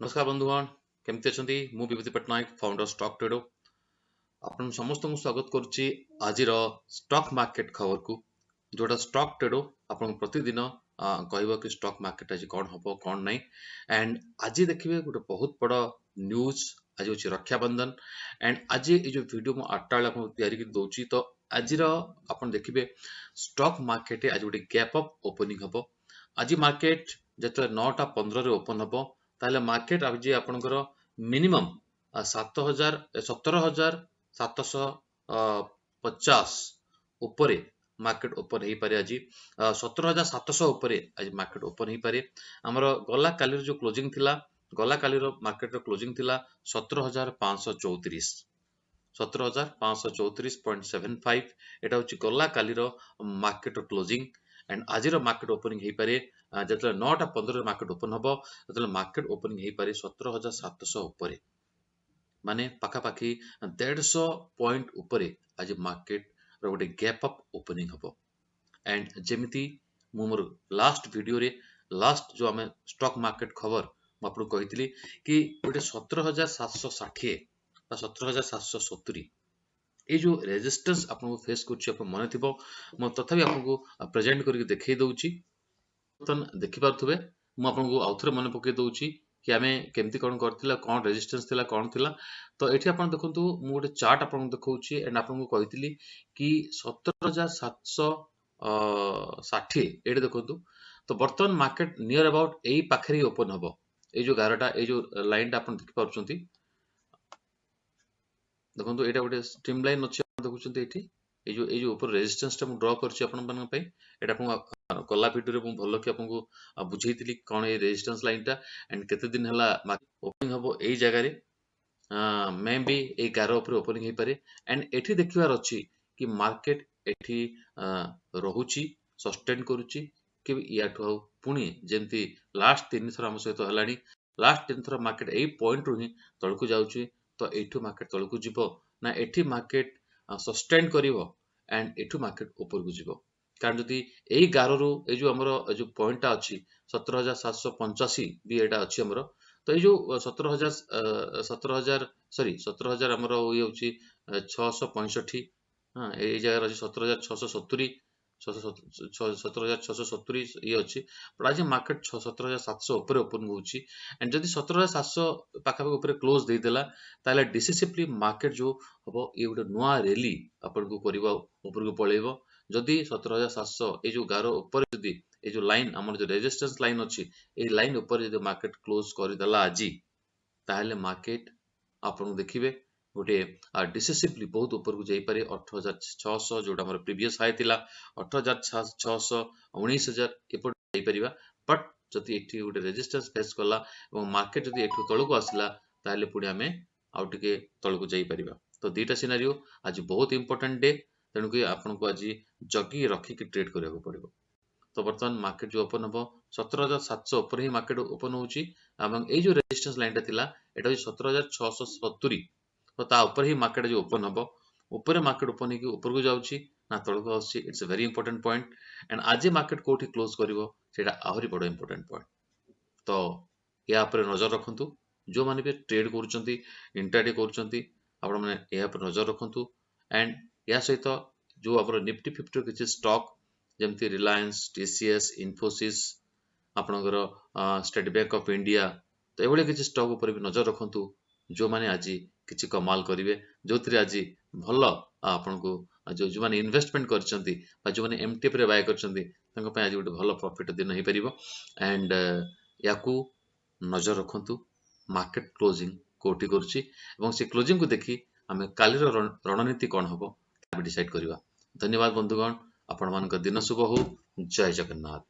नमस्कार बंधुगण केमती अच्छा मु विभूति पट्टनायक फाउंडर स्टॉक ट्रेडर आपन समस्त को स्वागत करुच्ची आज स्टॉक मार्केट खबर को जोटा स्टॉक ट्रेडर आपन प्रतिदिन कहब कि स्टॉक मार्केट आज कौन हम कौन नहीं एंड आज देखिए गोटे बहुत बड़ा न्यूज आज हूँ रक्षाबंधन एंड आज ये जो वीडियो मु 8टा बेले या दौची तो आज आपन देखिए स्टॉक मार्केट आज गोटे गैप अप ओपनिंग हम आज मार्केट जो 9:15 ओपन हम ताहले मार्केट आज आपनकर मिनिमम 17,750 उपरे मार्केट ओपन हो पारे आज 17,700 उपरे आज मार्केट ओपन हो पारे हमर गला काली जो क्लोजिंग थिला गला काली मार्केट रो क्लोजिंग थिला 17,534 17,534.75 एटा होची गला काली मार्केट क्लोजिंग एंड आज मार्केट ओपनिंग हो पारे जो 9:15 मार्केट ओपन हम जो मार्केट ओपनिंग हो पारे 17,700 उपरे माने पाखापाखि 150 पॉइंट उपरे आज मार्केट रो गोटे गैप अप ओपनिंग हम एंड जेमिति मोर लास्ट वीडियो रे लास्ट जो आम स्टॉक मार्केट खबर मुझे कही कि गोटे 17,760 17,770 ये जो रेजिस्टेंस आपको फेस कर मन थी तथापि आपको प्रेजेंट करके देखई दउची देखि पार्थुबे मु आपको आउथरे मन पकई दउची कि आमे केमती कोन करथिला कोन रेजिस्टेंस थिला कोन थिला तो एठी आपण देखंतु मु गोटे चार्ट आपण देखौची एंड आपनको कहितली कि 17,760 एडे देखंतु तो वर्तमान मार्केट नियर अबाउट एई पाखरी ओपन हबो ए जो 11टा ए जो लाइन टा आपण देखि पारुछंती देखंतु एटा गोटे स्ट्रीम लाइन अछि देखुछंती एठी ए जो ऊपर रेजिस्टेंस टा मु ड्रा करछि आपण मन पई एटा आपण कला वीडियो रे मु भलो कि आपनको बुझेइतली कोन ए रेजिस्टेंस लाइन टा एंड केते दिन हला ओपनिंग हबो एई जगह रे मे बी ए 11 ऊपर ओपनिंग हे पारे एंड एठी देखिवार अछि कि मार्केट एठी रहुची सस्टेन करूची कि याठो पुणी जेमती लास्ट 3 थर हम सहित हलानी लास्ट 3 थर मार्केट एई पॉइंट रु ही तळकु जाउची तो एठू मार्केट तळकु जिवो ना एठी मार्केट सस्टेन करिवो एंड एठू मार्केट ऊपर को जिवो कारण जदि एई 11 रु ए जो हमरो जो पॉइंट टा अछि 17,785 भी एटा अछि हमरो तो ये जो 17,000 सॉरी 17,000 हमरो ये होची 665 हां ए जगह अछि 17,670 17,670 ये अछि पर आज मार्केट 17,700 ऊपर ओपन होउची एंड जदि 17,700 पाखा ऊपर क्लोज दे देला ताले डिसिसिवली मार्केट जो हबो ये गोटे नुआ रैली अपन को करबा ऊपर को पळेबो जदि 17,700 ए जो 11 ऊपर जदि ए जो लाइन हमर जो रेजिस्टेंस लाइन अछि ए लाइन ऊपर जदि मार्केट क्लोज कर देला आजी ताहले मार्केट आपन देखिबे गोटे डिसिसिवली बहुत ऊपर को जाई पारे 18,600 जोटा हमर प्रीवियस हाई थिला 18,600 19,000 एपट जाई परिबा बट जदि एठी गोटे रेजिस्टेंस फेस करला एवं मार्केट जदि एठू तळको आसला ताहले पुडी हमें आउट के तळको जाई परिबा तो दीटा सिनेरियो आज बहुत इंपोर्टेंट डे तेणु कि आपन को आज जगी रखी के ट्रेड करबा पड़िबो तो वर्तमान मार्केट जो ओपन हम 17,700 ऊपर ही मार्केट ओपन होउची एवं ए जो रेजिस्टेंस लाइन ता थिला एटा 17,670 तो ता ऊपर ही मार्केट जो ओपन हम ऊपर मार्केट ओपन ही ऊपर को जाउची ना तळको आउची it's a very important point and आज मार्केट कोठी क्लोज करिवो सेटा आहुरी बडो इंपोर्टेंट पॉइंट तो या पर नजर रखंतु जो माने भी ट्रेड करूचंती इंट्राडे करूचंती आपण माने या पर नजर रखंतु एंड या सहित जो हमर निफ्टी 50 किछ स्टॉक जेमती रिलायंस टीसीएस इन्फोसिस आपनकर स्टेट बैंक ऑफ इंडिया तो एभले किछ स्टॉक ऊपर भी नजर रखंतु जो माने आज किछ कमाल करिवे जोथि आज भलो आपनको जो माने इन्वेस्टमेंट करचंती बा जो माने एमटीएफ रे बाय करचंती तंग पे आज गोटे भलो प्रॉफिट दिन हे परिबो एंड याकू नजर रखंतु मार्केट क्लोजिंग कोठी करछि एवं से क्लोजिंग को देखि हमें काली रणनीति कोन हबो डिसाइड करबा धन्यवाद बंधुगण आपण मान दिन शुभ हो जय जगन्नाथ।